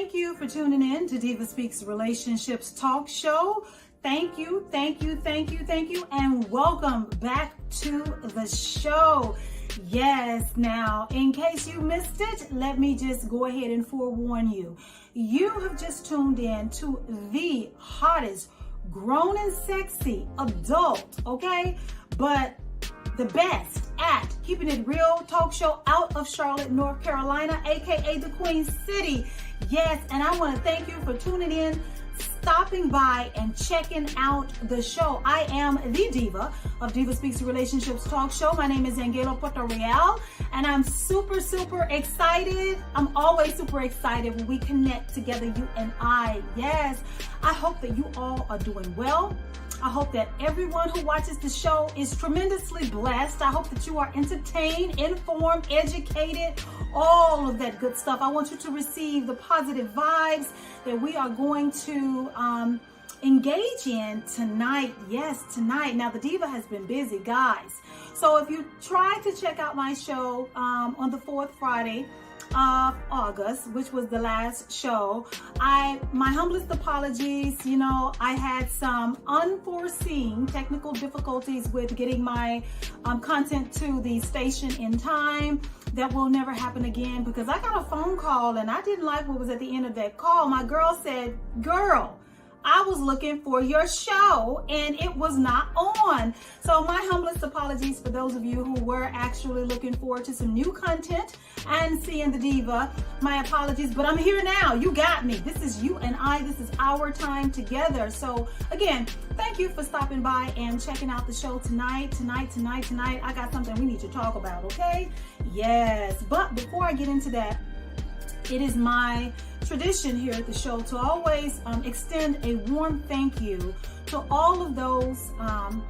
thank you for tuning in to DivaSpeaks Relationships Talk Show. Thank you, and welcome back to the show. Yes, now, in case you missed it, let me just go ahead and forewarn you. You have just tuned in to the hottest, grown and sexy adult, okay? But the best at keeping it real talk show out of Charlotte, North Carolina, aka the Queen City. Yes, and I want to thank you for tuning in, stopping by and checking out the show. I am the diva of DivaSpeaks Relationships Talk Show. My name is AnGala Portorreal, and I'm super excited. I'm always super excited when we connect together, you and I. Yes, I hope that you all are doing well. I hope that everyone who watches the show is tremendously blessed. I hope that you are entertained, informed, educated, all of that good stuff. I want you to receive the positive vibes that we are going to engage in tonight. Yes, tonight. Now, the diva has been busy, guys. So if you try to check out my show on the 4th Friday of August, which was the last show, my humblest apologies. You know, I had some unforeseen technical difficulties with getting my content to the station in time. That will never happen again, because I got a phone call and I didn't like what was at the end of that call. My girl said, "Girl, I was looking for your show and it was not on." So my humblest apologies for those of you who were actually looking forward to some new content and seeing the diva. My apologies, but I'm here now. You got me. This is you and I. This is our time together. So again, thank you for stopping by and checking out the show tonight. I got something we need to talk about, okay? Yes, but before I get into that, it is my tradition here at the show to always extend a warm thank you to all of those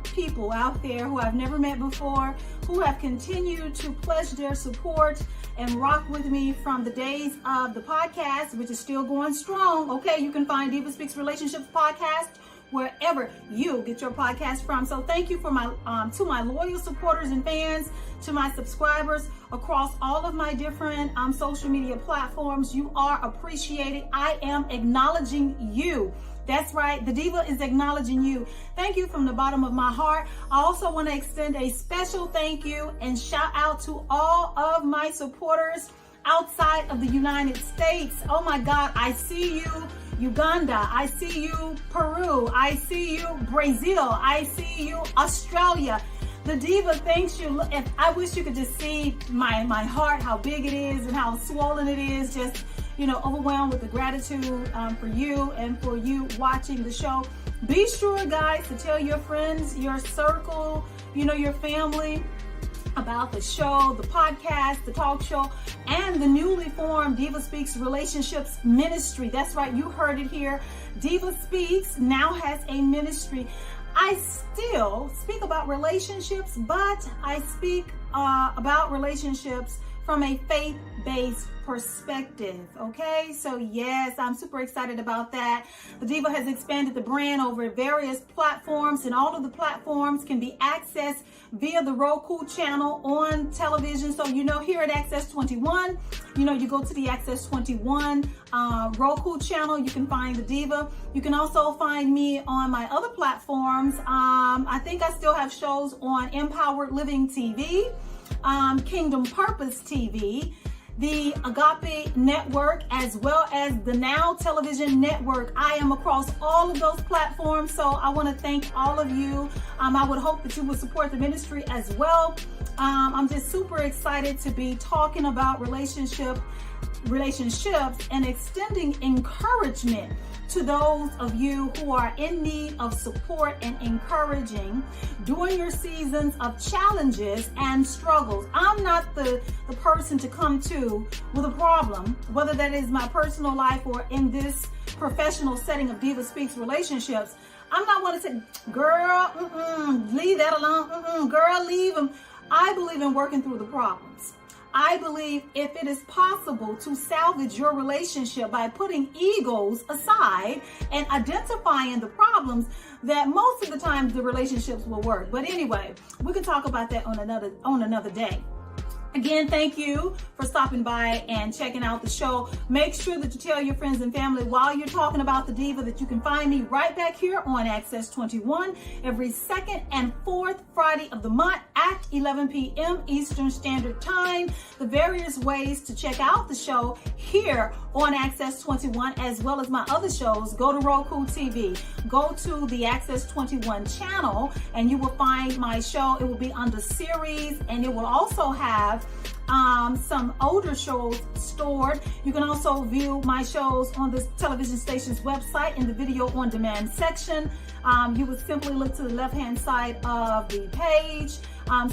people out there who I've never met before, who have continued to pledge their support and rock with me from the days of the podcast, which is still going strong. Okay, you can find DivaSpeaks Relationships Podcast wherever you get your podcast from. So thank you for to my loyal supporters and fans, to my subscribers across all of my different social media platforms. You are appreciated. I am acknowledging you. That's right. The diva is acknowledging you. Thank you from the bottom of my heart. I also want to extend a special thank you and shout out to all of my supporters outside of the United States. Oh my God, I see you, Uganda. I see you, Peru. I see you, Brazil. I see you, Australia. The diva thanks you. If I wish you could just see my heart, how big it is and how swollen it is. Just, you know, overwhelmed with the gratitude for you and for you watching the show. Be sure, guys, to tell your friends, your circle, you know, your family about the show, the podcast, the talk show, and the newly formed DivaSpeaks Relationships Ministry. That's right, you heard it here. DivaSpeaks now has a ministry. I still speak about relationships, but I speak about relationships from a faith-based perspective, okay? So yes, I'm super excited about that. The diva has expanded the brand over various platforms, and all of the platforms can be accessed via the Roku channel on television. So, you know, here at Access 21, you know, you go to the Access 21 Roku channel, you can find the diva. You can also find me on my other platforms. I think I still have shows on Empowered Living TV, Kingdom Purpose TV, the Agape Network, as well as the Now Television Network. I am across all of those platforms, so I want to thank all of you. I would hope that you would support the ministry as well. I'm just super excited to be talking about relationships and extending encouragement to those of you who are in need of support and encouraging during your seasons of challenges and struggles. I'm not the person to come to with a problem, whether that is my personal life or in this professional setting of DivaSpeaks Relationships. I'm not one to say, girl, leave that alone. Girl, leave them. I believe in working through the problems. I believe if it is possible to salvage your relationship by putting egos aside and identifying the problems, that most of the time the relationships will work. But anyway, we can talk about that on another day. Again, thank you for stopping by and checking out the show. Make sure that you tell your friends and family while you're talking about the Diva that you can find me right back here on Access 21 every second and fourth Friday of the month at 11 p.m. Eastern Standard Time. The various ways to check out the show here on Access 21 as well as my other shows, go to Roku TV, go to the Access 21 channel, and you will find my show. It will be under series, and it will also have some older shows stored. You can also view my shows on the television station's website in the video on demand section. You would simply look to the left hand side of the page,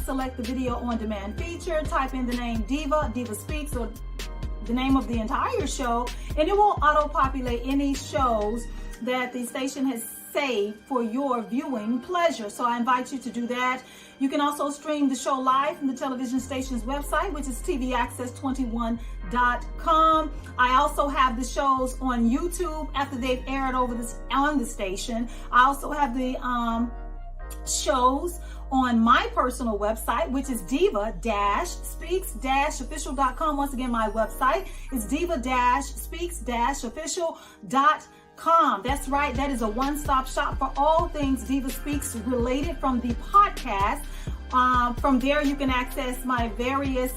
select the video on demand feature, type in the name DivaSpeaks, or the name of the entire show, and it will auto-populate any shows that the station has saved for your viewing pleasure. So I invite you to do that. You can also stream the show live from the television station's website, which is tvaccess21.com. I also have the shows on YouTube after they've aired on the station. I also have the shows on my personal website, which is diva-speaks-official.com. Once again, my website is diva-speaks-official.com. That's right. That is a one-stop shop for all things Diva Speaks related from the podcast. From there, you can access my various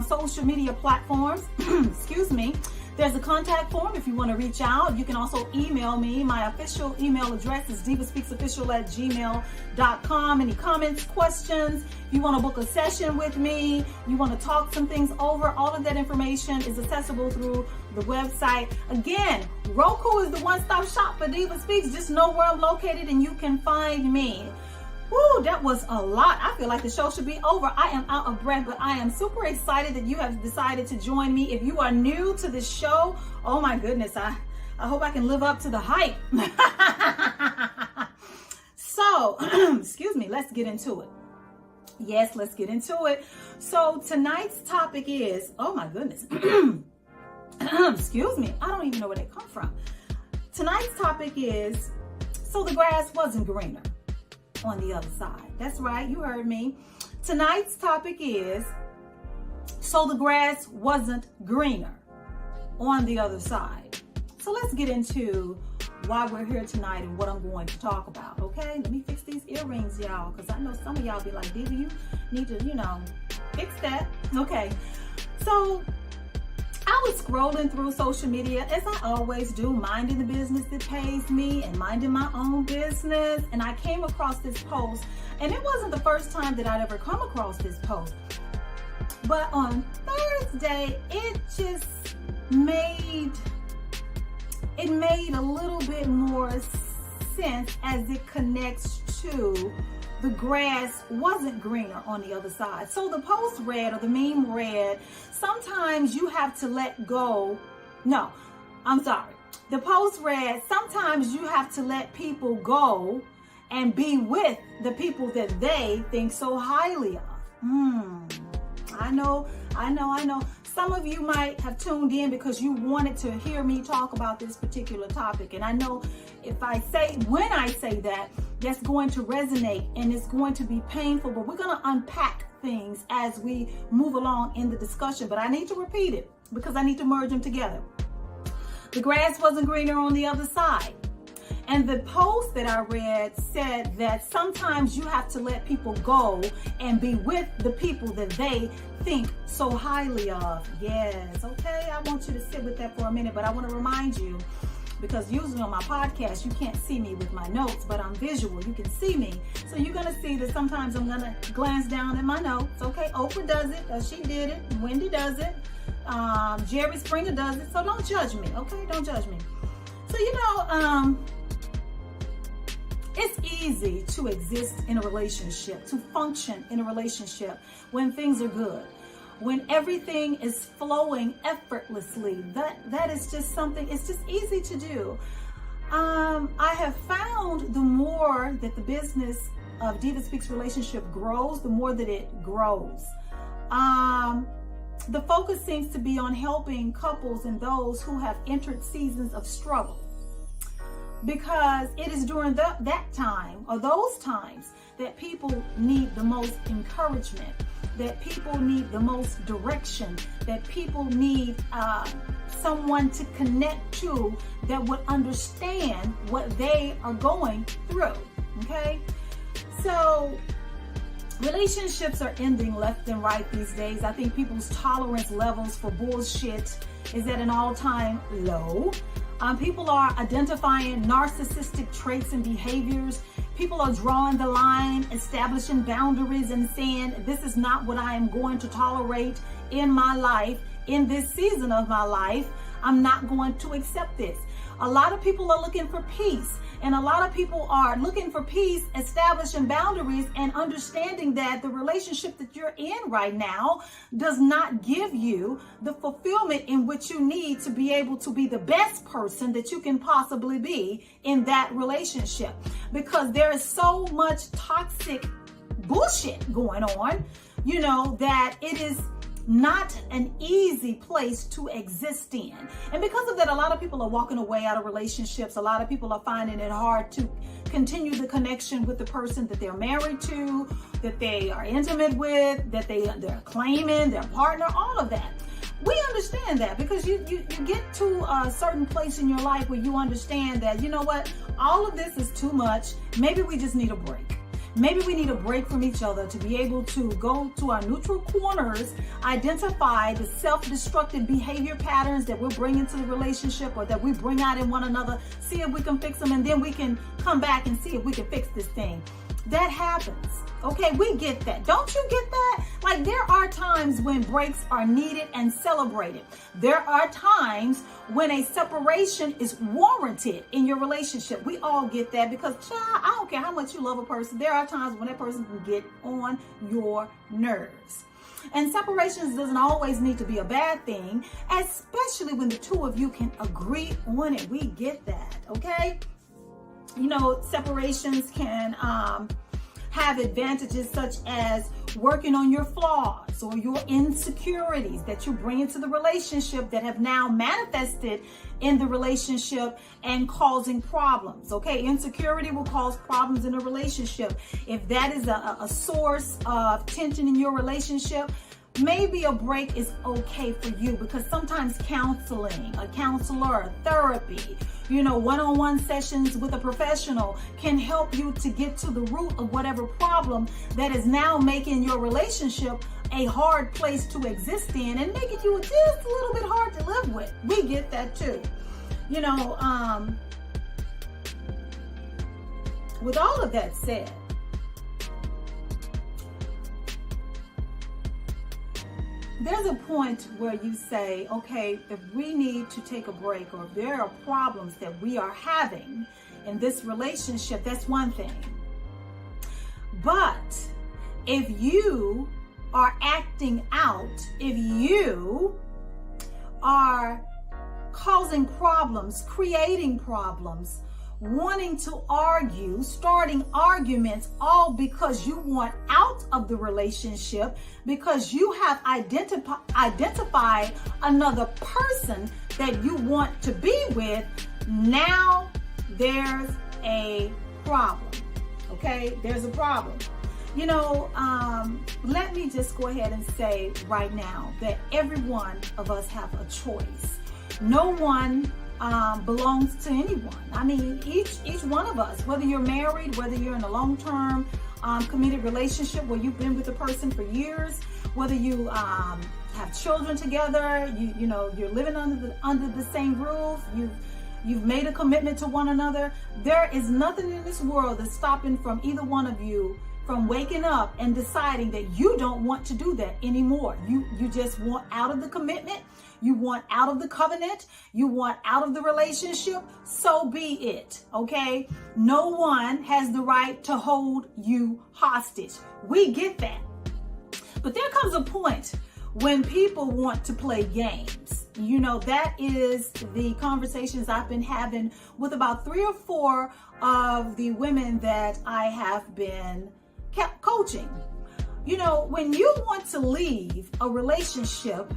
social media platforms. Excuse me. There's a contact form if you want to reach out. You can also email me. My official email address is divaspeaksofficial@gmail.com. Any comments, questions, if you want to book a session with me, you want to talk some things over, all of that information is accessible through the website. Again, Roku is the one-stop shop for Diva Speaks. Just know where I'm located and you can find me. Woo, that was a lot. I feel like the show should be over. I am out of breath, but I am super excited that you have decided to join me. If you are new to this show, oh my goodness, I hope I can live up to the hype. So, excuse me, let's get into it. Yes, let's get into it. So tonight's topic is, oh my goodness, excuse me, I don't even know where they come from. Tonight's topic is, so the grass wasn't greener on the other side. That's right, you heard me. Tonight's topic is, so the grass wasn't greener on the other side. So let's get into why we're here tonight and what I'm going to talk about, okay? Let me fix these earrings, y'all, because I know some of y'all be like, Diva, you need to, fix that. Okay, so I was scrolling through social media, as I always do, minding the business that pays me and minding my own business. And I came across this post, and it wasn't the first time that I'd ever come across this post. But on Thursday, it just made a little bit more sense as it connects to the grass wasn't greener on the other side. So the post read, or the meme read, sometimes you have to let go. No, I'm sorry. The post read, sometimes you have to let people go and be with the people that they think so highly of. I know. Some of you might have tuned in because you wanted to hear me talk about this particular topic. And I know when I say that, that's going to resonate and it's going to be painful, but we're going to unpack things as we move along in the discussion. But I need to repeat it because I need to merge them together. The grass wasn't greener on the other side. And the post that I read said that sometimes you have to let people go and be with the people that they think so highly of. Yes, okay, I want you to sit with that for a minute, but I want to remind you, because usually on my podcast, you can't see me with my notes, but I'm visual. You can see me. So you're going to see that sometimes I'm going to glance down at my notes. Okay, Oprah does it. She did it. Wendy does it. Jerry Springer does it. So don't judge me. Okay, don't judge me. So, it's easy to exist in a relationship, to function in a relationship when things are good, when everything is flowing effortlessly. That is just something, it's just easy to do. I have found the more that the business of DivaSpeaks Relationship grows, the more that it grows. The focus seems to be on helping couples and those who have entered seasons of struggle. Because it is during that time or those times that people need the most encouragement. that people need the most direction, that people need someone to connect to that would understand what they are going through, okay? So relationships are ending left and right these days. I think people's tolerance levels for bullshit is at an all-time low. People are identifying narcissistic traits and behaviors. People are drawing the line, establishing boundaries, and saying, this is not what I am going to tolerate in my life, in this season of my life. I'm not going to accept this. A lot of people are looking for peace, and a lot of people are looking for peace, establishing boundaries, and understanding that the relationship that you're in right now does not give you the fulfillment in which you need to be able to be the best person that you can possibly be in that relationship, because there is so much toxic bullshit going on, you know, that it is not an easy place to exist in. And because of that, a lot of people are walking away out of relationships. A lot of people are finding it hard to continue the connection with the person that they're married to, that they are intimate with, that they're claiming their partner, all of that. We understand that, because you get to a certain place in your life where you understand that, you know what, all of this is too much. Maybe we just need a break. Maybe we need a break from each other to be able to go to our neutral corners, identify the self-destructive behavior patterns that we're bringing to the relationship or that we bring out in one another, see if we can fix them, and then we can come back and see if we can fix this thing. That happens. Okay, we get that. Don't you get that? Like, there are times when breaks are needed and celebrated. There are times when a separation is warranted in your relationship. We all get that, because, child, I don't care how much you love a person. There are times when that person can get on your nerves. And separations doesn't always need to be a bad thing, especially when the two of you can agree on it. We get that, okay? You know, separations can have advantages such as working on your flaws or your insecurities that you bring into the relationship that have now manifested in the relationship and causing problems. Okay, insecurity will cause problems in a relationship. If that is a source of tension in your relationship, maybe a break is okay for you, because sometimes counseling, a counselor, therapy, you know, one-on-one sessions with a professional can help you to get to the root of whatever problem that is now making your relationship a hard place to exist in and making you just a little bit hard to live with. We get that too. You know, with all of that said, there's a point where you say, okay, if we need to take a break, or if there are problems that we are having in this relationship, that's one thing. But if you are acting out, if you are causing problems, creating problems, wanting to argue, starting arguments, all because you want out of the relationship, because you have identified another person that you want to be with, now there's a problem. Okay, there's a problem. You know, let me just go ahead and say right now that every one of us have a choice. No one belongs to anyone. I mean, each one of us, whether you're married, whether you're in a long-term committed relationship where you've been with a person for years, whether you have children together, you know, you're living under the same roof, you've made a commitment to one another. There is nothing in this world that's stopping from either one of you from waking up and deciding that you don't want to do that anymore. You just want out of the commitment. You want out of the covenant. You want out of the relationship. So be it. Okay. No one has the right to hold you hostage. We get that. But there comes a point when people want to play games. You know, that is the conversations I've been having with about 3 or 4 of the women that I have been coaching. You know, when you want to leave a relationship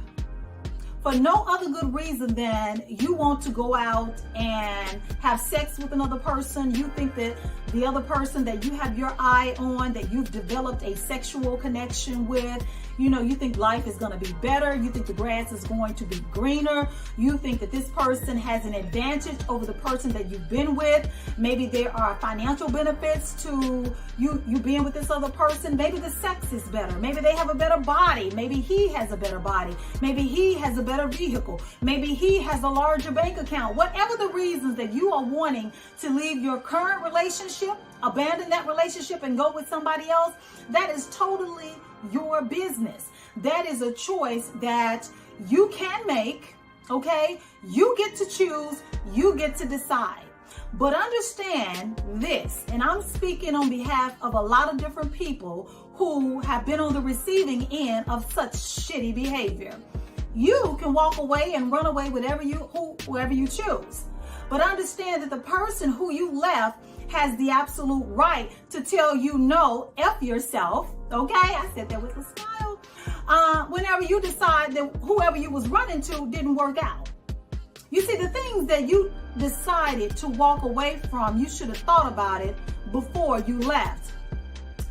for no other good reason than you want to go out and have sex with another person, you think that the other person that you have your eye on, that you've developed a sexual connection with, You think life is going to be better. You think the grass is going to be greener. You think that this person has an advantage over the person that you've been with. Maybe there are financial benefits to you being with this other person. Maybe the sex is better. Maybe they have a better body. Maybe he has a better body. Maybe he has a better vehicle. Maybe he has a larger bank account. Whatever the reasons that you are wanting to leave your current relationship, abandon that relationship and go with somebody else, that is totally your business. That is a choice that you can make, okay? You get to choose, you get to decide. But understand this, and I'm speaking on behalf of a lot of different people who have been on the receiving end of such shitty behavior. You can walk away and run away with whoever you choose. But understand that the person who you left has the absolute right to tell you no, F yourself, okay? I said that with a smile. Whenever you decide that whoever you was running to didn't work out. You see, the things that you decided to walk away from, you should have thought about it before you left.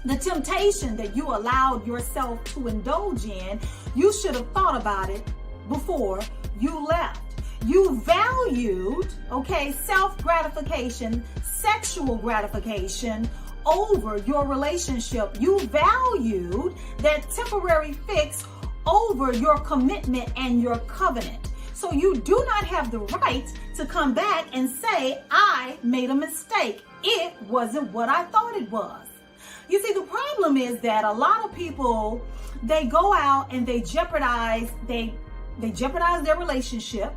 The temptation that you allowed yourself to indulge in, you should have thought about it before you left. You valued, okay, self-gratification, sexual gratification over your relationship. You valued that temporary fix over your commitment and your covenant. So you do not have the right to come back and say, I made a mistake. It wasn't what I thought it was. You see, the problem is that a lot of people, they go out and they jeopardize their relationship.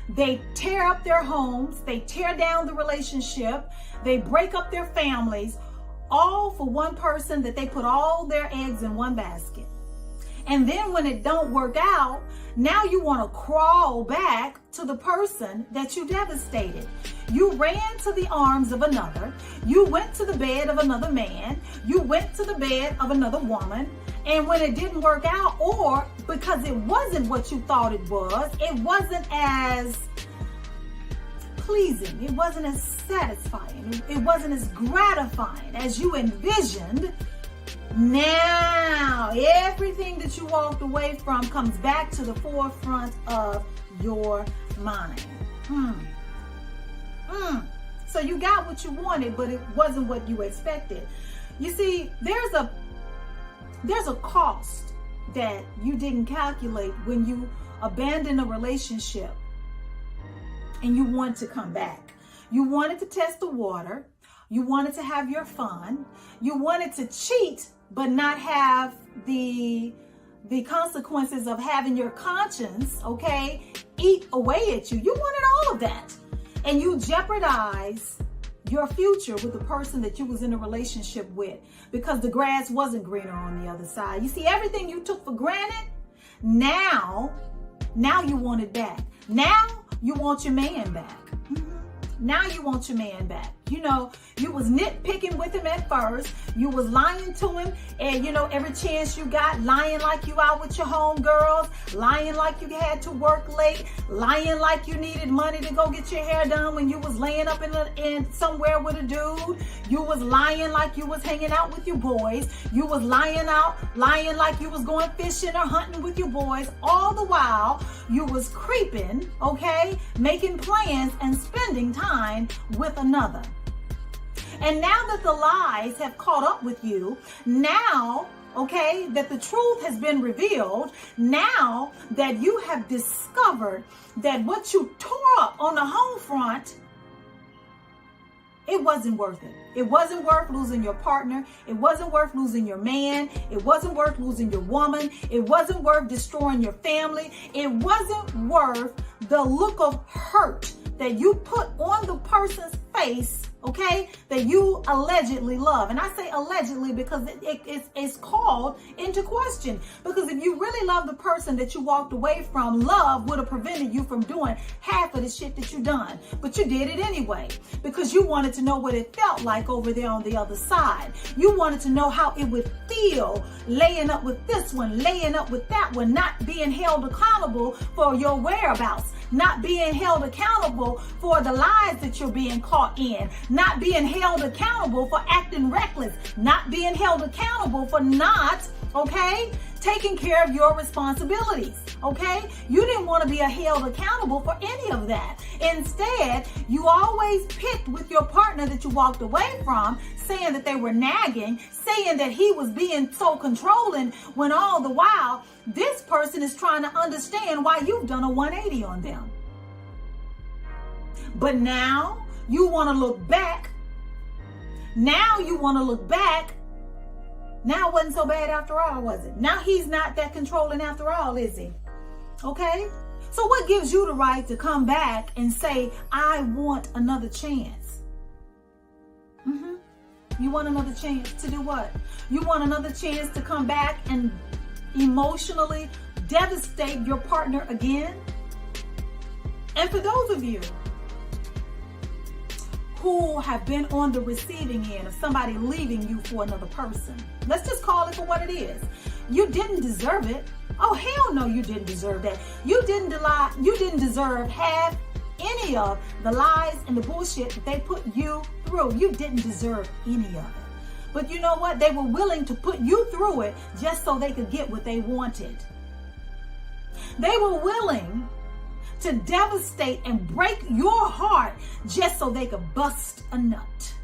They tear up their homes, they tear down the relationship, they break up their families, all for one person that they put all their eggs in one basket. And then when it don't work out, now you want to crawl back to the person that you devastated. You ran to the arms of another. You went to the bed of another man. You went to the bed of another woman. And when it didn't work out, or because it wasn't what you thought it wasn't as pleasing. It wasn't as satisfying. It wasn't as gratifying as you envisioned. Now, everything that you walked away from comes back to the forefront of your mind. So you got what you wanted, but it wasn't what you expected. You see, there's a cost that you didn't calculate when you abandon a relationship and you want to come back. You wanted to test the water. You wanted to have your fun. You wanted to cheat, but not have the consequences of having your conscience, okay, eat away at you. You wanted all of that. And you jeopardize your future with the person that you was in a relationship with because the grass wasn't greener on the other side. You see, everything you took for granted, now you want it back. Now you want your man back. Now you want your man back. You was nitpicking with him at first. You was lying to him, and every chance you got, lying like you out with your homegirls, lying like you had to work late, lying like you needed money to go get your hair done when you was laying up in somewhere with a dude. You was lying like you was hanging out with your boys. You was lying like you was going fishing or hunting with your boys. All the while, you was creeping, okay, making plans and spending time with another. And now that the lies have caught up with you, now, okay, that the truth has been revealed, now that you have discovered that what you tore up on the home front, it wasn't worth it. It wasn't worth losing your partner. It wasn't worth losing your man. It wasn't worth losing your woman. It wasn't worth destroying your family. It wasn't worth the look of hurt that you put on the person's face, okay, that you allegedly love. And I say allegedly because it's called into question. Because if you really love the person that you walked away from, love would have prevented you from doing half of the shit that you done. But you did it anyway because you wanted to know what it felt like over there on the other side. You wanted to know how it would feel laying up with this one, laying up with that one, not being held accountable for your whereabouts, not being held accountable for the lies that you're being caught in, not being held accountable for acting reckless, not being held accountable for not okay? Taking care of your responsibilities, okay? You didn't want to be held accountable for any of that. Instead, you always picked with your partner that you walked away from, saying that they were nagging, saying that he was being so controlling, when all the while, this person is trying to understand why you've done a 180 on them. But now you want to look back. Now it wasn't so bad after all, was it? Now he's not that controlling after all, is he? Okay? So what gives you the right to come back and say, I want another chance? You want another chance to do what? You want another chance to come back and emotionally devastate your partner again? And for those of you who have been on the receiving end of somebody leaving you for another person, let's just call it for what it is. You didn't deserve it. Oh, hell no, you didn't deserve that. You didn't deserve half any of the lies and the bullshit that they put you through. You didn't deserve any of it. But you know what? They were willing to put you through it just so they could get what they wanted. They were willing to devastate and break your heart just so they could bust a nut.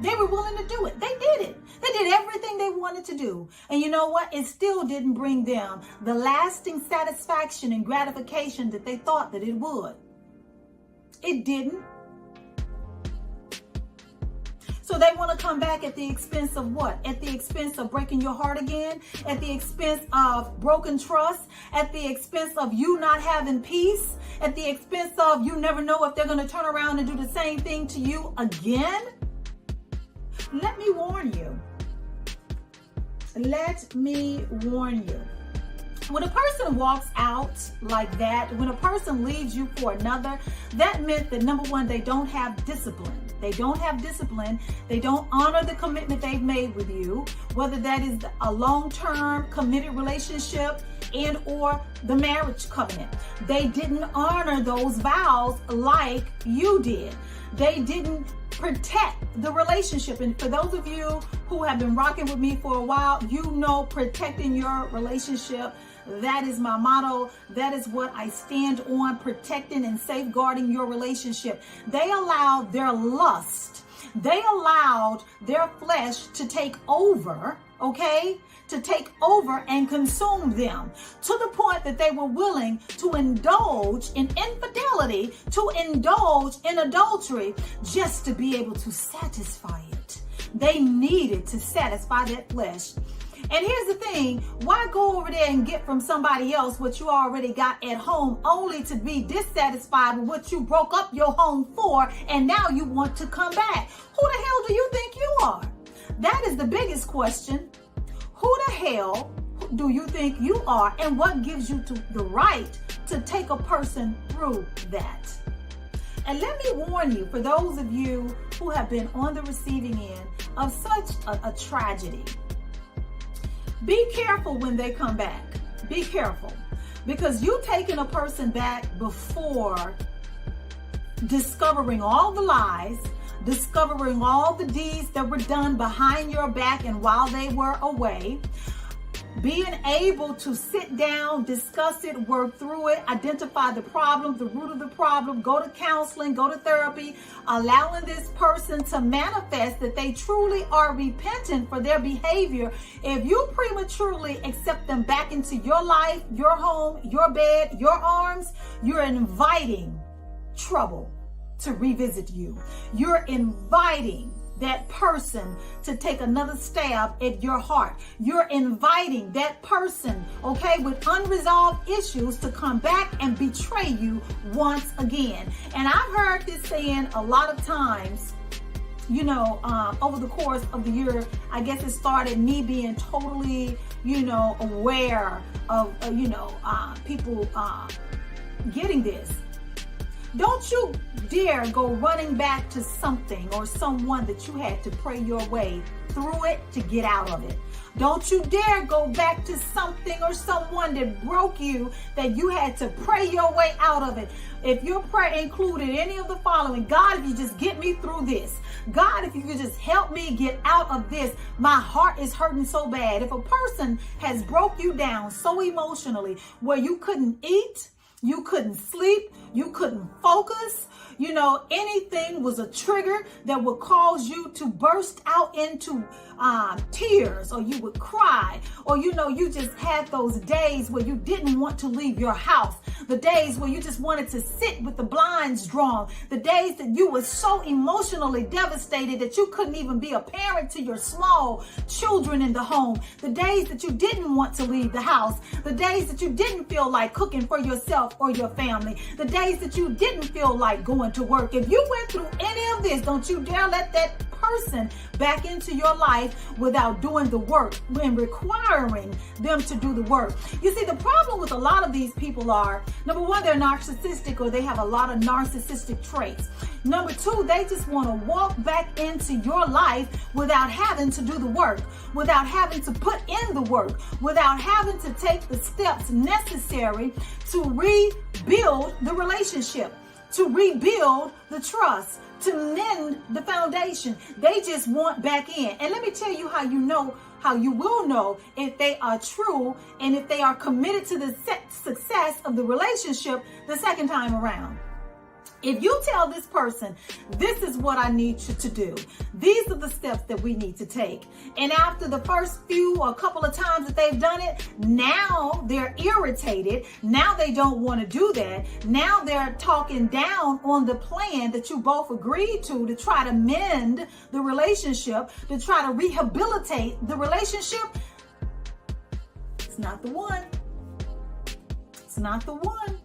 They were willing to do it. They did it. They did everything they wanted to do. And you know what? It still didn't bring them the lasting satisfaction and gratification that they thought that it would. It didn't. So they want to come back at the expense of what? At the expense of breaking your heart again? At the expense of broken trust? At the expense of you not having peace? At the expense of you never know if they're going to turn around and do the same thing to you again? Let me warn you. Let me warn you. When a person walks out like that, when a person leaves you for another, that meant that number one, they don't have discipline. They don't have discipline. They don't honor the commitment they've made with you, whether that is a long-term committed relationship and or the marriage covenant. They didn't honor those vows like you did. They didn't protect the relationship. And for those of you who have been rocking with me for a while, you know protecting your relationship, that is my motto. That is what I stand on, protecting and safeguarding your relationship. They allowed their lust, they allowed their flesh to take over, okay? To take over and consume them to the point that they were willing to indulge in infidelity, to indulge in adultery, just to be able to satisfy it. They needed to satisfy that flesh. And here's the thing, why go over there and get from somebody else what you already got at home, only to be dissatisfied with what you broke up your home for, and now you want to come back? Who the hell do you think you are? That is the biggest question. Who the hell do you think you are, and what gives you the right to take a person through that? And let me warn you, for those of you who have been on the receiving end of such a tragedy, be careful when they come back. Be careful, because you taking a person back before discovering all the lies, discovering all the deeds that were done behind your back and while they were away, being able to sit down, discuss it, work through it, identify the problem, the root of the problem, go to counseling, go to therapy, allowing this person to manifest that they truly are repentant for their behavior. If you prematurely accept them back into your life, your home, your bed, your arms, you're inviting trouble to revisit you. You're inviting that person to take another stab at your heart. You're inviting that person, okay, with unresolved issues to come back and betray you once again. And I've heard this saying a lot of times, you know, over the course of the year. I guess it started me being totally, you know, aware of, people getting this. Don't you dare go running back to something or someone that you had to pray your way through it to get out of it. Don't you dare go back to something or someone that broke you, that you had to pray your way out of it. If your prayer included any of the following: God, if you just get me through this. God, if you could just help me get out of this. My heart is hurting so bad. If a person has broke you down so emotionally where you couldn't eat, you couldn't sleep, you couldn't focus, anything was a trigger that would cause you to burst out into tears, or you would cry, or you just had those days where you didn't want to leave your house, the days where you just wanted to sit with the blinds drawn, the days that you were so emotionally devastated that you couldn't even be a parent to your small children in the home, the days that you didn't want to leave the house, the days that you didn't feel like cooking for yourself or your family, the days that you didn't feel like going to work. If you went through any of this, don't you dare let that person back into your life without doing the work and requiring them to do the work. You see, the problem with a lot of these people are, number one, they're narcissistic, or they have a lot of narcissistic traits. Number two, they just want to walk back into your life without having to do the work, without having to put in the work, without having to take the steps necessary to rebuild the relationship, to rebuild the trust, to mend the foundation. They just want back in. And let me tell you how you will know if they are true and if they are committed to the success of the relationship the second time around. If you tell this person, this is what I need you to do, these are the steps that we need to take, and after the first few or couple of times that they've done it, now they're irritated, now they don't want to do that, now they're talking down on the plan that you both agreed to try to mend the relationship, to try to rehabilitate the relationship, it's not the one. It's not the one.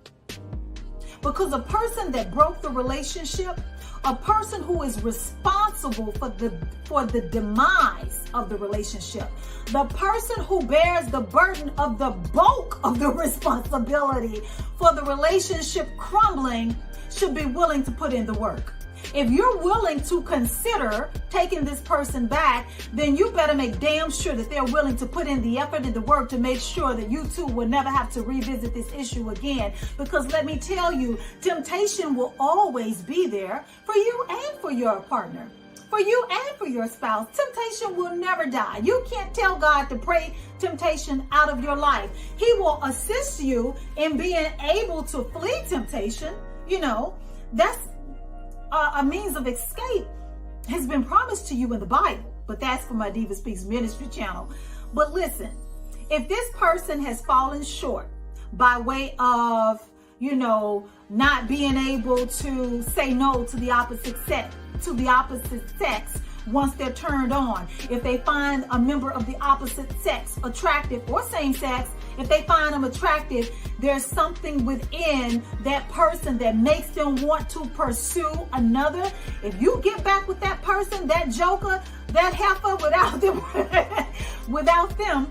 Because a person that broke the relationship, a person who is responsible for the demise of the relationship, the person who bears the burden of the bulk of the responsibility for the relationship crumbling, should be willing to put in the work. If you're willing to consider taking this person back, then you better make damn sure that they're willing to put in the effort and the work to make sure that you two will never have to revisit this issue again. Because let me tell you, temptation will always be there for you and for your partner, for you and for your spouse. Temptation will never die. You can't tell God to pray temptation out of your life. He will assist you in being able to flee temptation. That's a means of escape has been promised to you in the Bible, but that's for my DivaSpeaks Ministry channel. But listen, if this person has fallen short by way of, not being able to say no to the opposite sex once they're turned on, if they find a member of the opposite sex attractive, or same sex, if they find them attractive, there's something within that person that makes them want to pursue another. If you get back with that person, that joker, that heifer, without them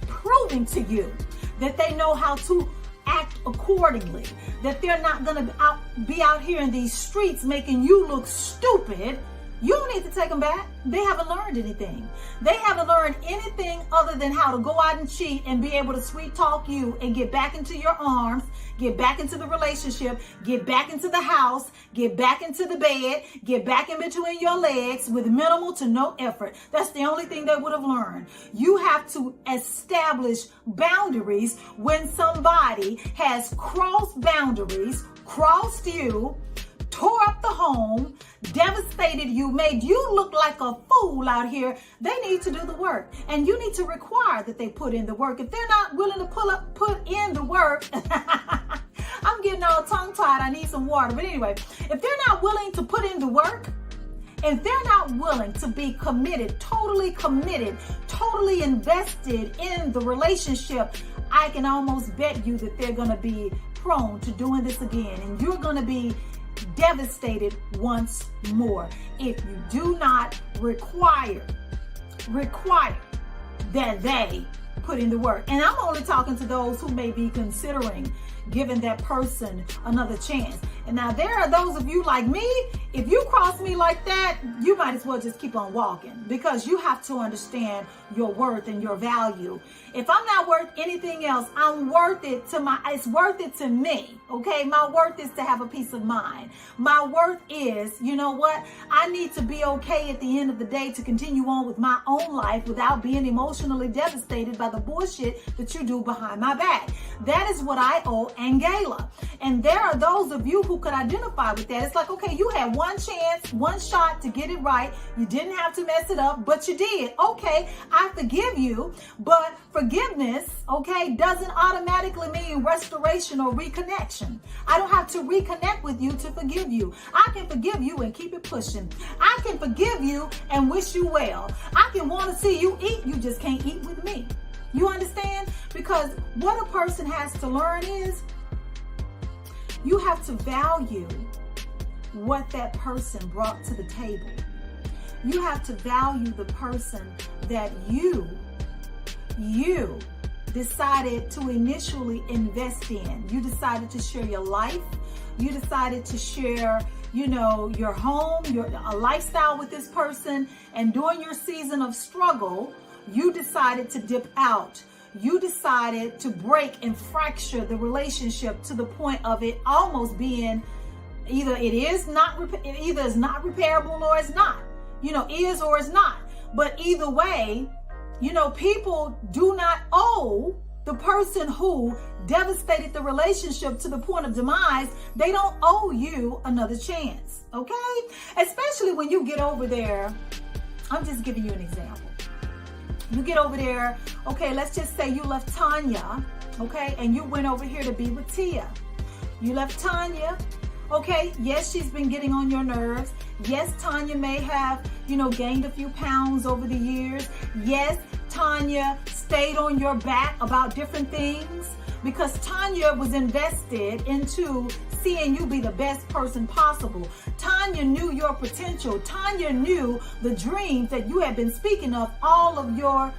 proving to you that they know how to act accordingly, that they're not going to be out here in these streets making you look stupid, you don't need to take them back. They haven't learned anything. They haven't learned anything other than how to go out and cheat and be able to sweet talk you and get back into your arms, get back into the relationship, get back into the house, get back into the bed, get back in between your legs with minimal to no effort. That's the only thing they would have learned. You have to establish boundaries when somebody has crossed boundaries, crossed you, tore up the home, devastated you, made you look like a fool out here. They need to do the work, and you need to require that they put in the work. If they're not willing to put in the work, I'm getting all tongue-tied. I need some water. But anyway, if they're not willing to put in the work, if they're not willing to be committed, totally invested in the relationship, I can almost bet you that they're going to be prone to doing this again, and you're going to be devastated once more if you do not require that they put in the work. And I'm only talking to those who may be considering, giving that person another chance. And now there are those of you like me, if you cross me like that, you might as well just keep on walking, because you have to understand your worth and your value. If I'm not worth anything else, I'm worth it it's worth it to me. Okay. My worth is to have a peace of mind. My worth is, you know what? I need to be okay at the end of the day to continue on with my own life without being emotionally devastated by the bullshit that you do behind my back. That is what I owe AnGala. And there are those of you who could identify with that. It's like, okay, you had one chance, one shot to get it right. You didn't have to mess it up, but you did. Okay, I forgive you. But forgiveness, okay, doesn't automatically mean restoration or reconnection. I don't have to reconnect with you to forgive you. I can forgive you and keep it pushing. I can forgive you and wish you well. I can want to see you eat. You just can't eat with me. You understand? Because what a person has to learn is you have to value what that person brought to the table. You have to value the person that you decided to initially invest in. You decided to share your life. You decided to share, your home, a lifestyle with this person. And during your season of struggle, you decided to dip out. You decided to break and fracture the relationship to the point of it almost being either is not repairable or it's not. Is or is not. But either way, people do not owe the person who devastated the relationship to the point of demise. They don't owe you another chance. Okay? Especially when you get over there. I'm just giving you an example. You get over there, okay, let's just say you left Tanya, okay, and you went over here to be with Tia. You left Tanya, okay, yes, she's been getting on your nerves. Yes, Tanya may have, gained a few pounds over the years. Yes, Tanya stayed on your back about different things because Tanya was invested into seeing you be the best person possible. Tanya knew your potential. Tanya knew the dreams that you had been speaking of all of your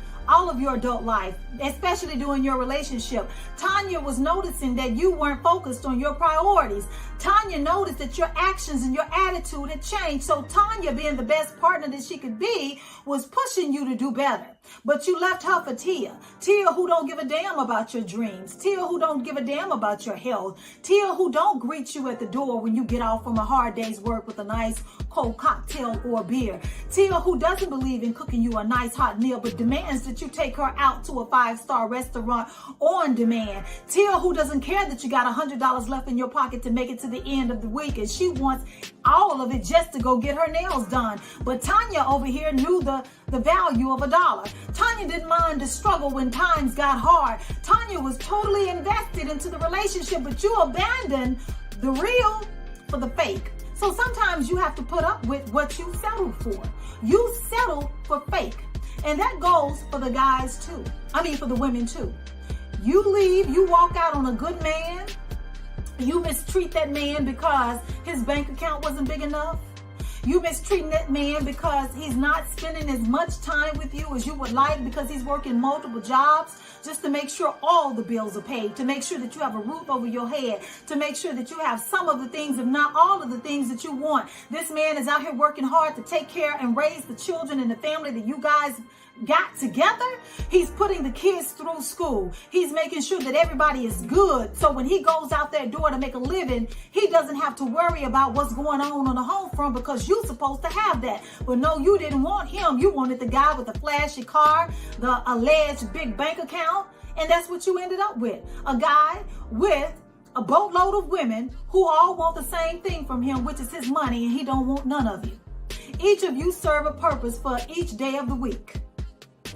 adult life, especially during your relationship. Tanya was noticing that you weren't focused on your priorities. Tanya noticed that your actions and your attitude had changed. So Tanya, being the best partner that she could be, was pushing you to do better. But you left her for Tia. Tia who don't give a damn about your dreams. Tia who don't give a damn about your health. Tia who don't greet you at the door when you get off from a hard day's work with a nice cold cocktail or beer. Tia who doesn't believe in cooking you a nice hot meal but demands that you take her out to a 5-star restaurant on demand. Tia who doesn't care that you got $100 left in your pocket to make it to the end of the week and she wants all of it just to go get her nails done. But Tanya over here knew the value of $1. Tanya didn't mind the struggle when times got hard. Tanya was totally invested into the relationship, but you abandoned the real for the fake. So sometimes you have to put up with what you settled for. You settle for fake. And that goes for the guys too. For the women too. You leave, you walk out on a good man. You mistreat that man because his bank account wasn't big enough. You mistreating that man because he's not spending as much time with you as you would like because he's working multiple jobs just to make sure all the bills are paid, to make sure that you have a roof over your head, to make sure that you have some of the things, if not all of the things that you want. This man is out here working hard to take care and raise the children and the family that you guys got together. He's putting the kids through school. He's making sure that everybody is good. So when he goes out that door to make a living, he doesn't have to worry about what's going on the home front because you're supposed to have that. But no, you didn't want him. You wanted the guy with the flashy car, the alleged big bank account. And that's what you ended up with. A guy with a boatload of women who all want the same thing from him, which is his money, and he don't want none of you. Each of you serve a purpose for each day of the week.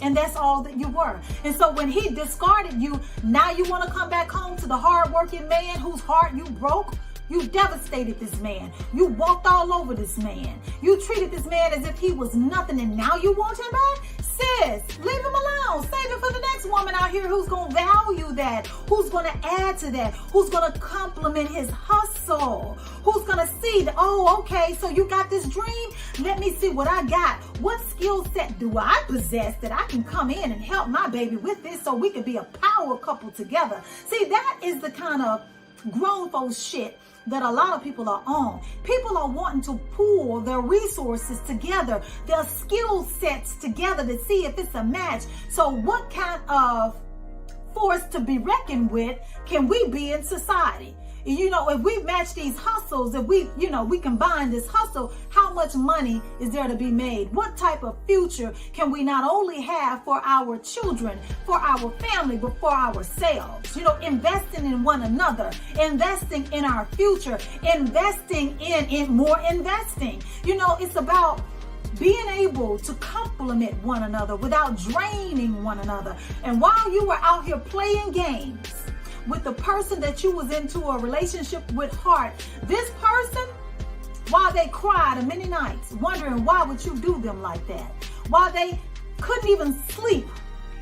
And that's all that you were. And so when he discarded you, now you want to come back home to the hardworking man whose heart you broke? You devastated this man. You walked all over this man. You treated this man as if he was nothing, and now you want him back? Sis, leave him alone. Save it for the next woman out here who's going to value that, who's going to add to that, who's going to compliment his hustle, who's going to see that, oh, okay, so you got this dream? Let me see what I got. What skill set do I possess that I can come in and help my baby with this so we can be a power couple together? See, that is the kind of grown folks shit that a lot of people are on. People are wanting to pool their resources together, their skill sets together to see if it's a match. So what kind of force to be reckoned with can we be in society? You know, if we match these hustles, if we, we combine this hustle, how much money is there to be made? What type of future can we not only have for our children, for our family, but for ourselves? Investing in one another, investing in our future, investing in more investing. It's about being able to complement one another without draining one another. And while you were out here playing games with the person that you was into a relationship with heart, this person, while they cried many nights wondering why would you do them like that, while they couldn't even sleep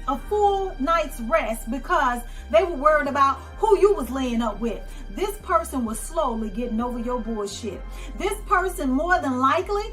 a full night's rest because they were worried about who you was laying up with, this person was slowly getting over your bullshit. This person, more than likely,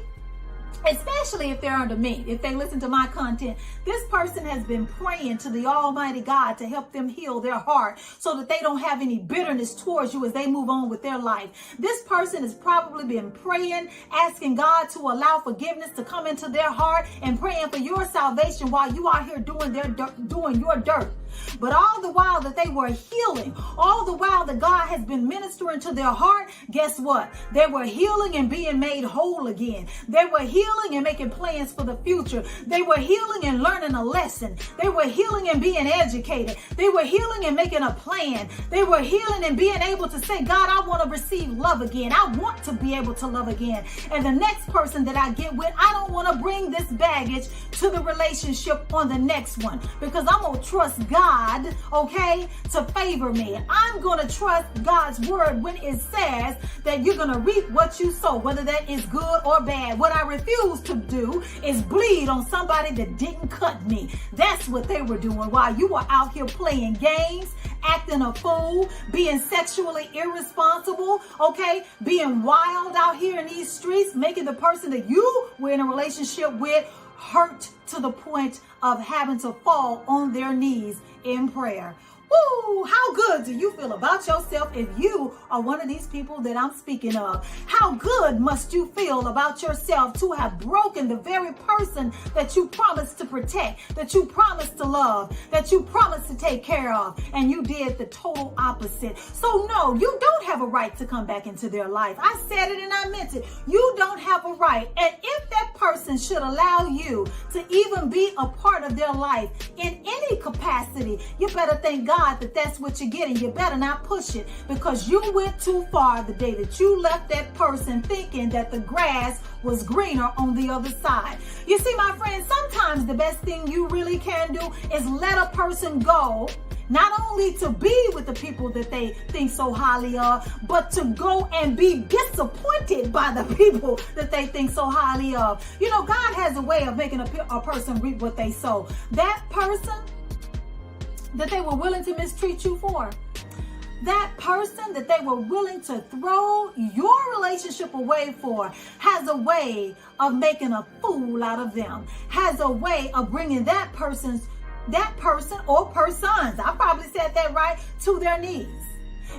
especially if they're under me, if they listen to my content, this person has been praying to the Almighty God to help them heal their heart so that they don't have any bitterness towards you as they move on with their life. This person has probably been praying, asking God to allow forgiveness to come into their heart and praying for your salvation while you are here doing your dirt. But all the while that they were healing, all the while that God has been ministering to their heart, guess what? They were healing and being made whole again. They were healing and making plans for the future. They were healing and learning a lesson. They were healing and being educated. They were healing and making a plan. They were healing and being able to say, God, I want to receive love again. I want to be able to love again. And the next person that I get with, I don't want to bring this baggage to the relationship on the next one, because I'm going to trust God, okay, to favor me. I'm going to trust God's word when it says that you're going to reap what you sow, whether that is good or bad. What I refuse to do is bleed on somebody that didn't cut me. That's what they were doing while you were out here playing games, acting a fool, being sexually irresponsible, okay, being wild out here in these streets, making the person that you were in a relationship with hurt to the point of having to fall on their knees in prayer. Ooh, how good do you feel about yourself if you are one of these people that I'm speaking of? How good must you feel about yourself to have broken the very person that you promised to protect, that you promised to love, that you promised to take care of, and you did the total opposite? So no, you don't have a right to come back into their life. I said it and I meant it. You don't have a right. And if that person should allow you to even be a part of their life in any capacity, you better thank God that that's what you're getting. You better not push it, because you went too far the day that you left that person thinking that the grass was greener on the other side. You see, my friend, sometimes the best thing you really can do is let a person go, not only to be with the people that they think so highly of, but to go and be disappointed by the people that they think so highly of. You know, God has a way of making a person reap what they sow. That person that they were willing to mistreat you for, that person that they were willing to throw your relationship away for, has a way of making a fool out of them, has a way of bringing that person or persons, I probably said that right, to their knees.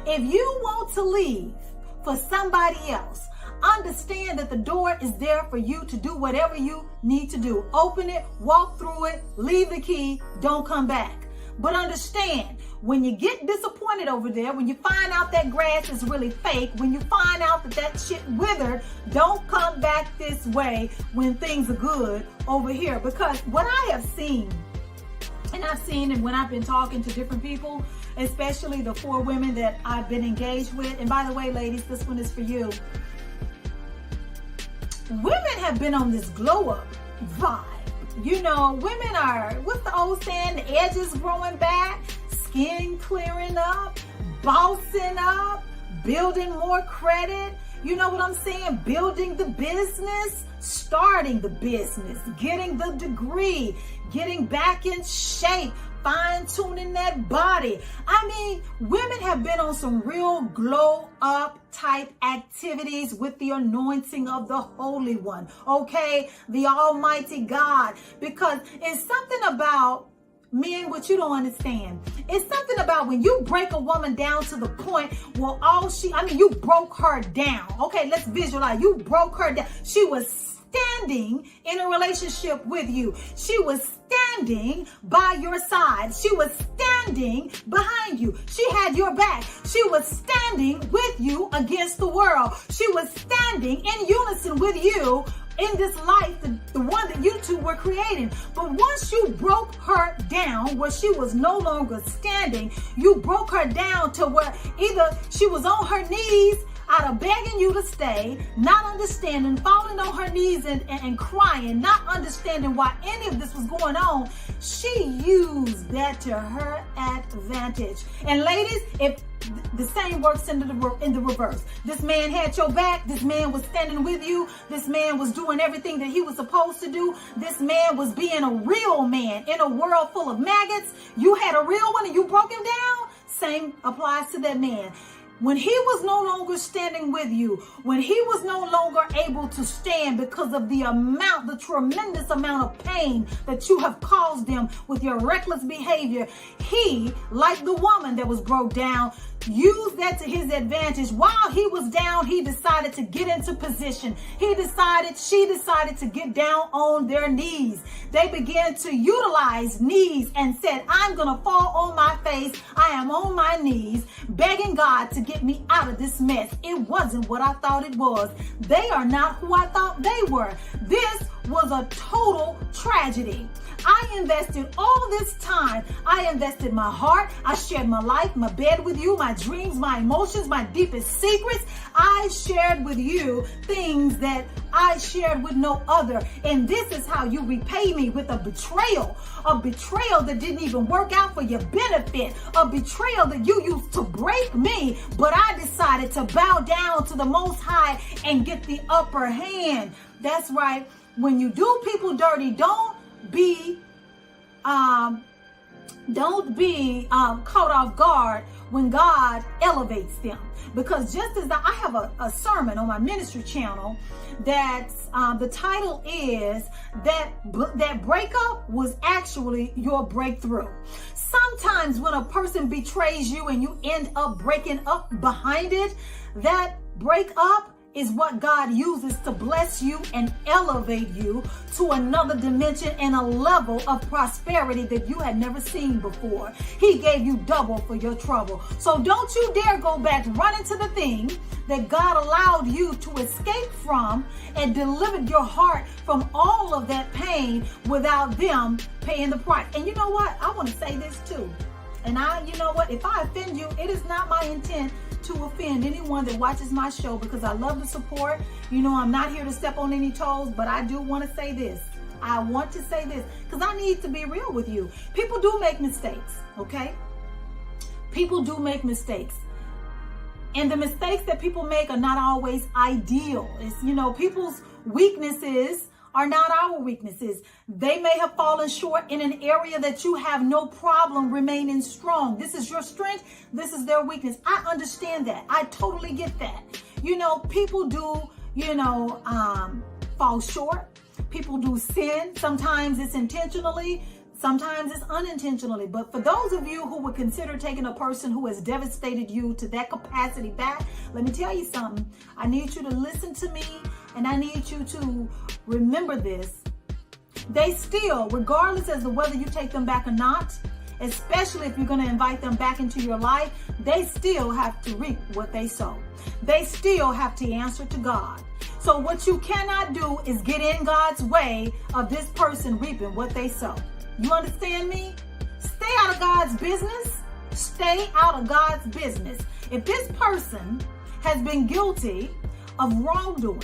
If you want to leave for somebody else, understand that the door is there for you to do whatever you need to do. Open it, walk through it, leave the key, don't come back. But understand, when you get disappointed over there, when you find out that grass is really fake, when you find out that shit withered, don't come back this way when things are good over here. Because what I have seen, and when I've been talking to different people, especially the 4 women that I've been engaged with, and by the way, ladies, this one is for you. Women have been on this glow up vibe. You know, women are, what's the old saying? The edges growing back, skin clearing up, bossing up, building more credit. You know what I'm saying? Building the business, starting the business, getting the degree, getting back in shape, fine-tuning that body. I mean, women have been on some real glow up type activities with the anointing of the Holy One, okay? The Almighty God. Because it's something about Men, what you don't understand, it's something about when you break a woman down to the point where you broke her down. Okay, let's visualize. You broke her down. She was standing in a relationship with you. She was standing by your side. She was standing behind you. She had your back. She was standing with you against the world. She was standing in unison with you in this life, the one that you two were creating. But once you broke her down where she was no longer standing, you broke her down to where either she was on her knees out of begging you to stay, not understanding, falling on her knees and crying, not understanding why any of this was going on. She used that to her advantage. And ladies, if the same works in the reverse. This man had your back. This man was standing with you. This man was doing everything that he was supposed to do. This man was being a real man in a world full of maggots. You had a real one and you broke him down. Same applies to that man. When he was no longer standing with you, when he was no longer able to stand because of the tremendous amount of pain that you have caused him with your reckless behavior, he, like the woman that was broke down, used that to his advantage. While he was down, he decided to get into position. She decided to get down on their knees. They began to utilize knees and said, I'm going to fall on my face. I am on my knees, begging God to get me out of this mess. It wasn't what I thought it was. They are not who I thought they were. This was a total tragedy. I invested all this time. I invested my heart. I shared my life, my bed with you, my dreams, my emotions, my deepest secrets. I shared with you things that I shared with no other. And this is how you repay me, with a betrayal that didn't even work out for your benefit, a betrayal that you used to break me. But I decided to bow down to the Most High and get the upper hand. That's right. When you do people dirty, don't be caught off guard when God elevates them. Because just as I have a sermon on my ministry channel that's the title is that breakup was actually your breakthrough. Sometimes when a person betrays you and you end up breaking up behind it, that breakup is what God uses to bless you and elevate you to another dimension and a level of prosperity that you had never seen before. He gave you double for your trouble. So don't you dare go back running to the thing that God allowed you to escape from and delivered your heart from all of that pain without them paying the price. And you know what? I want to say this too. And you know what? If I offend you, it is not my intent to offend anyone that watches my show, because I love the support. You know, I'm not here to step on any toes, but I do want to say this. I want to say this because I need to be real with you. People do make mistakes, okay? People do make mistakes. And the mistakes that people make are not always ideal. It's, you know, people's weaknesses are not our weaknesses. They may have fallen short in an area that you have no problem remaining strong. This is your strength. This is their weakness. I understand that. I totally get that. You know, people do, fall short. People do sin. Sometimes it's intentionally. Sometimes it's unintentionally. But for those of you who would consider taking a person who has devastated you to that capacity back, let me tell you something. I need you to listen to me, and I need you to remember this. They still, regardless as to whether you take them back or not, especially if you're going to invite them back into your life, they still have to reap what they sow. They still have to answer to God. So what you cannot do is get in God's way of this person reaping what they sow. You understand me? Stay out of God's business. Stay out of God's business. If this person has been guilty of wrongdoing,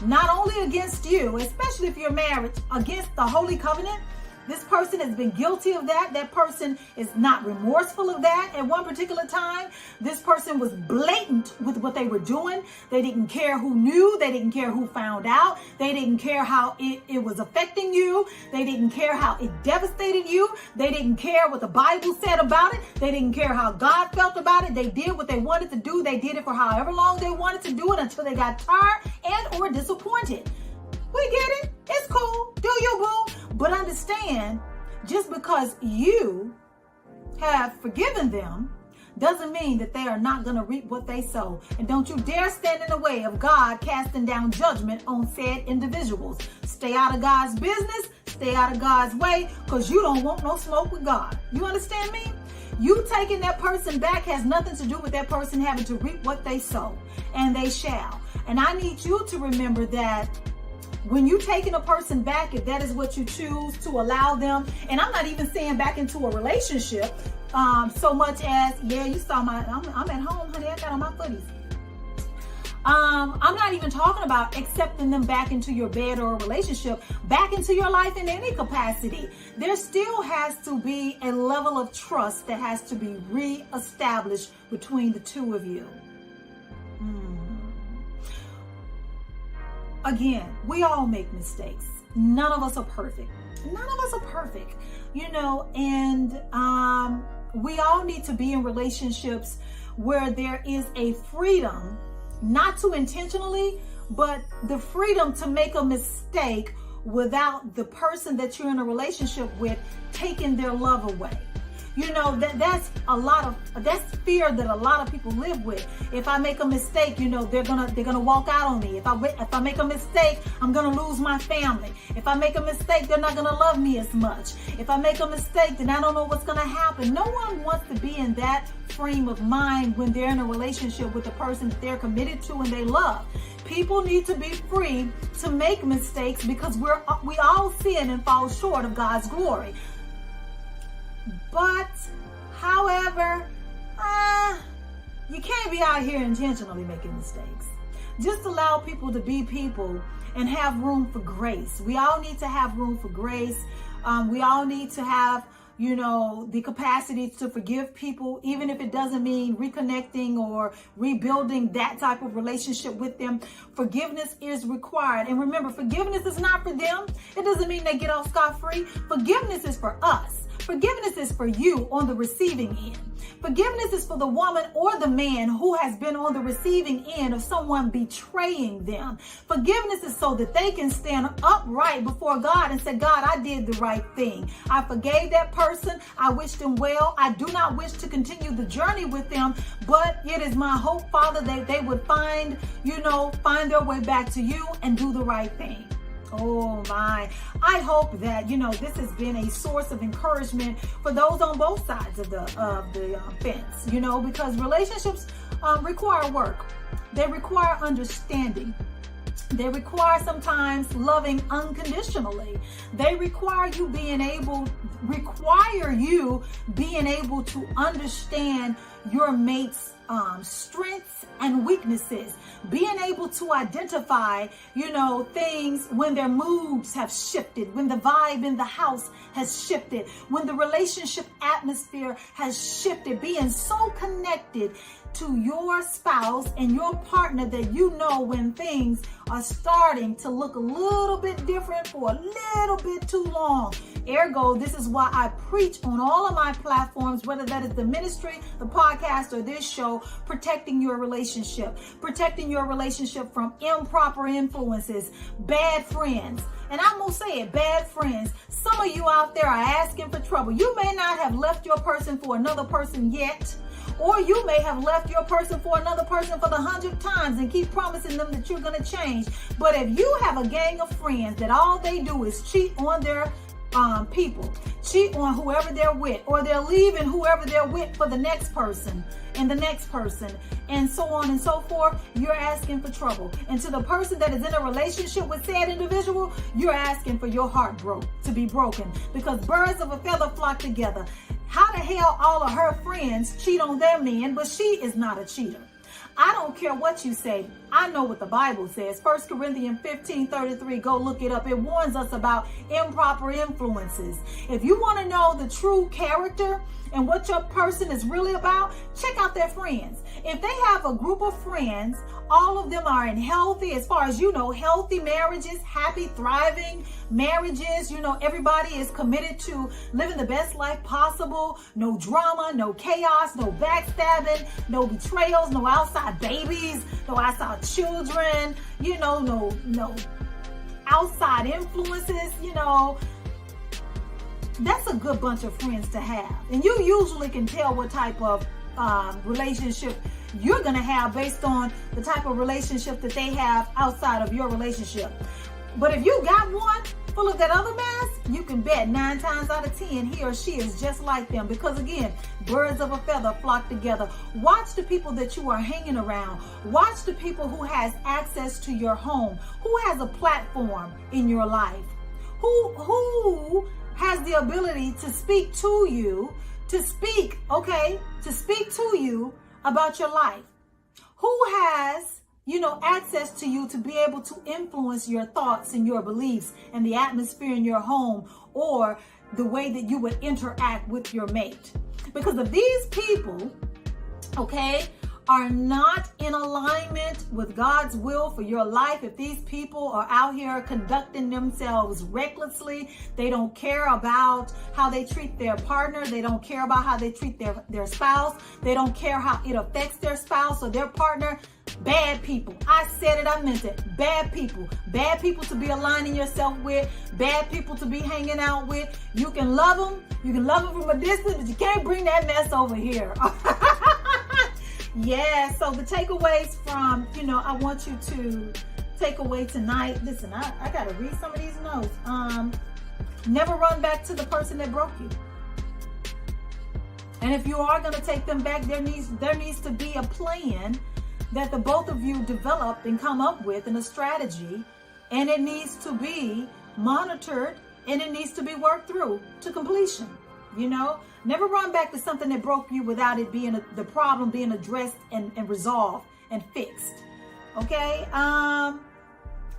not only against you, especially if you're married, against the Holy Covenant, this person has been guilty of that. That person is not remorseful of that. At one particular time, this person was blatant with what they were doing. They didn't care who knew. They didn't care who found out. They didn't care how it was affecting you. They didn't care how it devastated you. They didn't care what the Bible said about it. They didn't care how God felt about it. They did what they wanted to do. They did it for however long they wanted to do it until they got tired and or disappointed. We get it. It's cool. Do you, boo? But understand, just because you have forgiven them doesn't mean that they are not going to reap what they sow. And don't you dare stand in the way of God casting down judgment on said individuals. Stay out of God's business, stay out of God's way, because you don't want no smoke with God. You understand me? You taking that person back has nothing to do with that person having to reap what they sow, and they shall. And I need you to remember that when you taking a person back, if that is what you choose to allow them, and I'm not even saying back into a relationship, so much as, yeah, you saw I'm at home, honey, I got on my footies. I'm not even talking about accepting them back into your bed or a relationship, back into your life in any capacity. There still has to be a level of trust that has to be reestablished between the two of you. Again, we all make mistakes. None of us are perfect. None of us are perfect, and we all need to be in relationships where there is a freedom, not to intentionally, but the freedom to make a mistake without the person that you're in a relationship with taking their love away. That's fear that a lot of people live with. If I make a mistake, they're gonna walk out on me. If I make a mistake, I'm gonna lose my family. If I make a mistake, they're not gonna love me as much. If I make a mistake, then I don't know what's gonna happen. No one wants to be in that frame of mind when they're in a relationship with a person that they're committed to and they love. People need to be free to make mistakes because we all sin and fall short of God's glory. But, however, you can't be out here intentionally making mistakes. Just allow people to be people and have room for grace. We all need to have room for grace. We all need to have, the capacity to forgive people, even if it doesn't mean reconnecting or rebuilding that type of relationship with them. Forgiveness is required. And remember, forgiveness is not for them. It doesn't mean they get off scot-free. Forgiveness is for us. Forgiveness is for you on the receiving end. Forgiveness is for the woman or the man who has been on the receiving end of someone betraying them. Forgiveness is so that they can stand upright before God and say, God, I did the right thing. I forgave that person. I wish them well. I do not wish to continue the journey with them, but it is my hope, Father, that they would find their way back to you and do the right thing. Oh my, I hope that, this has been a source of encouragement for those on both sides of the fence, because relationships require work. They require understanding. They require sometimes loving unconditionally. They require you being able to understand your mate's strengths and weaknesses, being able to identify, things when their moods have shifted, when the vibe in the house has shifted, when the relationship atmosphere has shifted, being so connected to your spouse and your partner that when things are starting to look a little bit different for a little bit too long. Ergo, this is why I preach on all of my platforms, whether that is the ministry, the podcast, or this show, protecting your relationship from improper influences, bad friends. And I'm going to say it, bad friends. Some of you out there are asking for trouble. You may not have left your person for another person yet, or you may have left your person for another person for the 100th times and keep promising them that you're going to change. But if you have a gang of friends that all they do is cheat on their people, cheat on whoever they're with, or they're leaving whoever they're with for the next person and the next person, and so on and so forth, you're asking for trouble. And to the person that is in a relationship with said individual, you're asking for your heart to be broken, because birds of a feather flock together. How the hell all of her friends cheat on their men, but she is not a cheater? I don't care what you say. I know what the Bible says. 1 Corinthians 15:33, go look it up. It warns us about improper influences. If you want to know the true character and what your person is really about, check out their friends. If they have a group of friends, all of them are in healthy, as far as healthy marriages, happy, thriving marriages. Everybody is committed to living the best life possible. No drama, no chaos, no backstabbing, no betrayals, no outside babies, no outside children, no outside influences, that's a good bunch of friends to have. And you usually can tell what type of relationship you're going to have based on the type of relationship that they have outside of your relationship. But if you got one full of that other mess, you can bet 9 times out of 10 he or she is just like them. Because again, birds of a feather flock together. Watch the people that you are hanging around. Watch the people who has access to your home, who has a platform in your life, who has the ability to speak to you, to speak to you about your life, who has access to you to be able to influence your thoughts and your beliefs and the atmosphere in your home, or the way that you would interact with your mate. Because if these people, are not in alignment with God's will for your life, if these people are out here conducting themselves recklessly, they don't care about how they treat their partner, they don't care about how they treat their spouse, they don't care how it affects their spouse or their partner, bad people. I said it, I meant it. Bad people to be aligning yourself with, bad people to be hanging out with. You can love them from a distance, but you can't bring that mess over here. Yeah, so the takeaways from, I want you to take away tonight. Listen, I got to read some of these notes. Never run back to the person that broke you. And if you are going to take them back, there needs to be a plan that the both of you develop and come up with, and a strategy, and it needs to be monitored, and it needs to be worked through to completion. Never run back to something that broke you without it being the problem being addressed and resolved and fixed. Okay?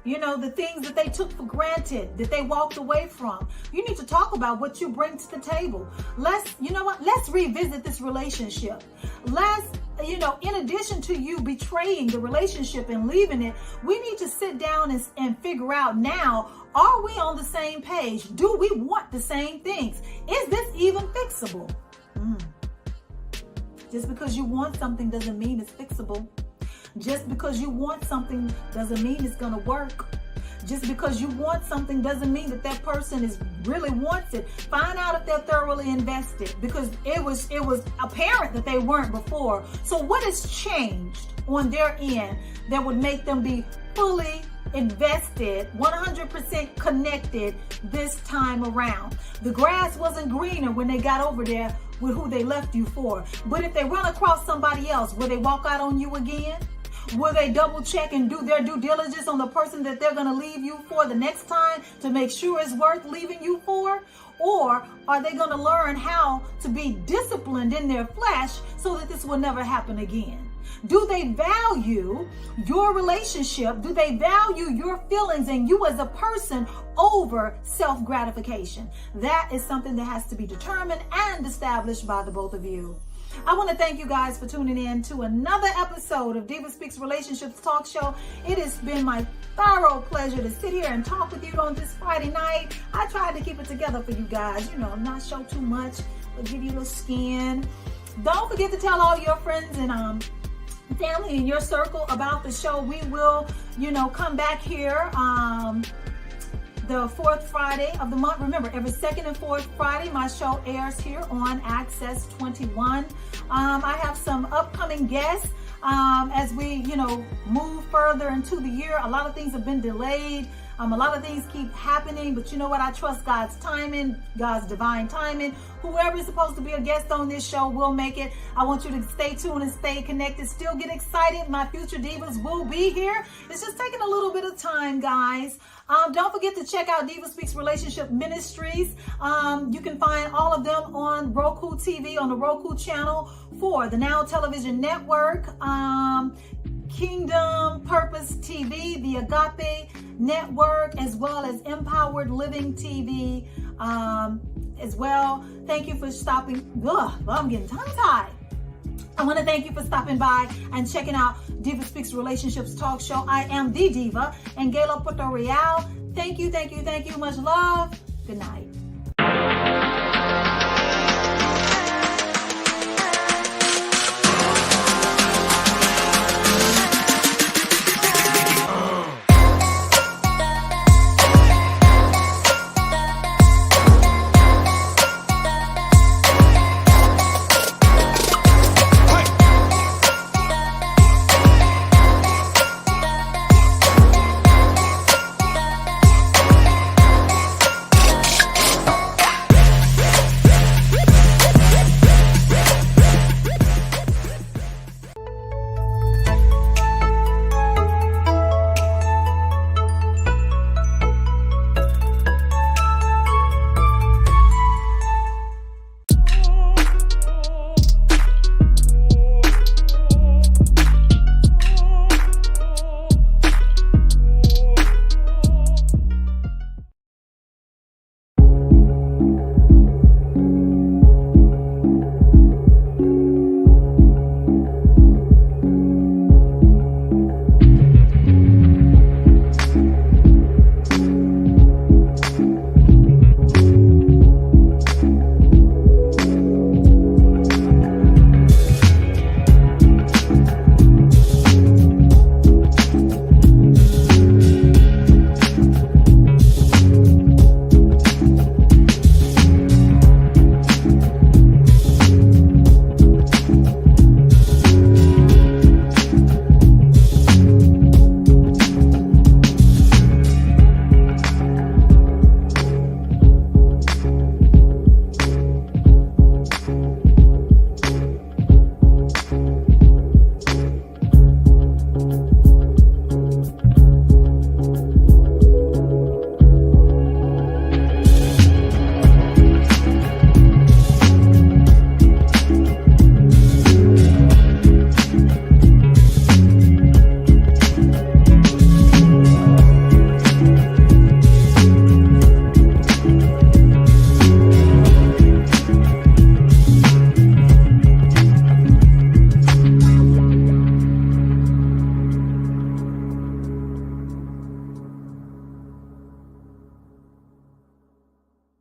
The things that they took for granted, that they walked away from. You need to talk about what you bring to the table. Let's revisit this relationship. In addition to you betraying the relationship and leaving it, we need to sit down and figure out now, are we on the same page? Do we want the same things? Is this even fixable? Just because you want something doesn't mean it's fixable. Just because you want something doesn't mean it's going to work. Just because you want something doesn't mean that person really wants it. Find out if they're thoroughly invested, because it was apparent that they weren't before. So what has changed on their end that would make them be fully invested, 100% connected this time around? The grass wasn't greener when they got over there with who they left you for. But if they run across somebody else, will they walk out on you again? Will they double check and do their due diligence on the person that they're going to leave you for the next time to make sure it's worth leaving you for? Or are they going to learn how to be disciplined in their flesh so that this will never happen again? Do they value your relationship? Do they value your feelings and you as a person over self-gratification? That is something that has to be determined and established by the both of you. I want to thank you guys for tuning in to another episode of DivaSpeaks Relationships Talk Show. It has been my thorough pleasure to sit here and talk with you on this Friday night. I tried to keep it together for you guys, not show too much, but give you a little skin. Don't forget to tell all your friends and family in your circle about the show. We will, come back here the fourth Friday of the month. Remember, every second and fourth Friday, my show airs here on Access 21. I have some upcoming guests as we, move further into the year. A lot of things have been delayed. A lot of things keep happening, but you know what? I trust God's timing, God's divine timing. Whoever is supposed to be a guest on this show will make it. I want you to stay tuned and stay connected. Still get excited. My future divas will be here. It's just taking a little bit of time, guys. Don't forget to check out DivaSpeaks Relationship Ministries. You can find all of them on Roku TV, on the Roku channel for the Now Television Network, Kingdom Purpose TV, the Agape Network, as well as Empowered Living TV as well. Thank you for stopping. I'm getting tongue-tied. I want to thank you for stopping by and checking out DivaSpeaks Relationships Talk Show. I am the Diva, AnGala Portorreal. Thank you. Much love. Good night.